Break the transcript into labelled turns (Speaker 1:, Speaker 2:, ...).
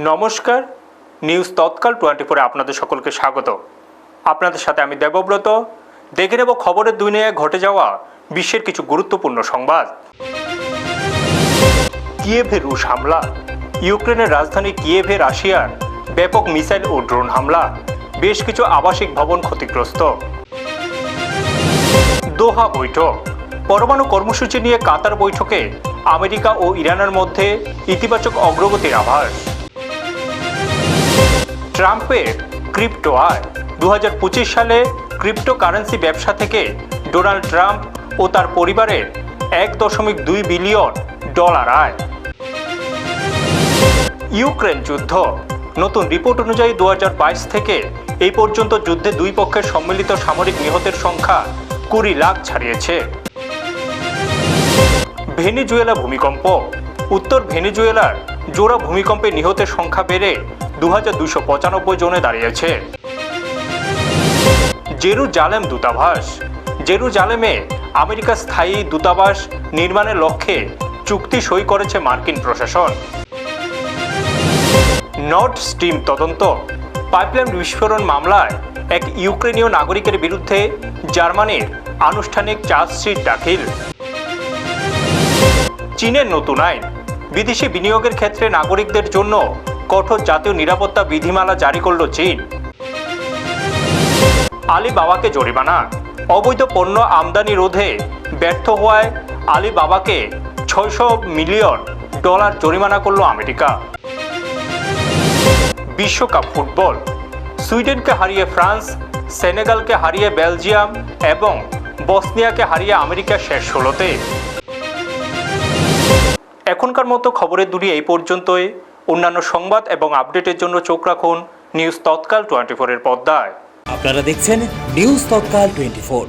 Speaker 1: নমস্কার, নিউজ তৎকাল 24-এ আপনাদের সকলকে স্বাগত। আপনাদের সাথে আমি দেবব্রত। দেখে নেব খবরের দুনিয়ায় ঘটে যাওয়া বিশ্বের কিছু গুরুত্বপূর্ণ সংবাদ। কিয়েভে রুশ হামলা, ইউক্রেনের রাজধানী কিয়েভে রাশিয়ার ব্যাপক মিসাইল ও ড্রোন হামলা, বেশ কিছু আবাসিক ভবন ক্ষতিগ্রস্ত। দোহা বৈঠক, পরমাণু কর্মসূচি নিয়ে কাতার বৈঠকে আমেরিকা ও ইরানের মধ্যে ইতিবাচক অগ্রগতির আভাস। ট্রাম্পের ক্রিপ্টো আয়, 2025 সালে ক্রিপ্টোকারেন্সি ব্যবসা থেকে ডোনাল্ড ট্রাম্প ও তার পরিবারের $1.2 বিলিয়ন আয়। ইউক্রেন যুদ্ধ, নতুন রিপোর্ট অনুযায়ী 2022 থেকে এই পর্যন্ত যুদ্ধে দুই পক্ষের সম্মিলিত সামরিক নিহতের সংখ্যা 20 লাখ ছাড়িয়েছে। ভেনেজুয়েলা ভূমিকম্প, উত্তর ভেনেজুয়েলার জোড়া ভূমিকম্পে নিহতের সংখ্যা বেড়ে 2295 জনে দাঁড়িয়েছে। জেরুজালেম দূতাবাস, জেরুজালেমে আমেরিকার স্থায়ী দূতাবাস নির্মাণের লক্ষ্যে চুক্তি সই করেছে মার্কিন প্রশাসন। নর্ড স্ট্রিম তদন্ত, পাইপলাইন বিস্ফোরণ মামলায় এক ইউক্রেনীয় নাগরিকের বিরুদ্ধে জার্মানির আনুষ্ঠানিক চার্জশিট দাখিল। চীনের নতুন আইন, বিদেশি বিনিয়োগের ক্ষেত্রে নাগরিকদের জন্য কঠোর জাতীয় নিরাপত্তা বিধিমালা জারি করল চীন। আলিবাবাকে জরিমানা, অবৈধ পণ্য আমদানি রোধে ব্যর্থ হওয়ায় আলিবাবাকে $600 মিলিয়ন জরিমানা করল আমেরিকা। বিশ্বকাপ ফুটবল, সুইডেনকে হারিয়ে ফ্রান্স, সেনেগালকে হারিয়ে বেলজিয়াম এবং বসনিয়াকে হারিয়ে আমেরিকা শেষ 16-তে। এখনকার মতো খবরের দুনিয়া এই পর্যন্তই। অন্যান্য সংবাদ এবং আপডেটের জন্য চোখ রাখুন নিউজ তৎকাল 24-এর পর্দায়।
Speaker 2: আপনারা দেখছেন নিউজ তৎকাল 24।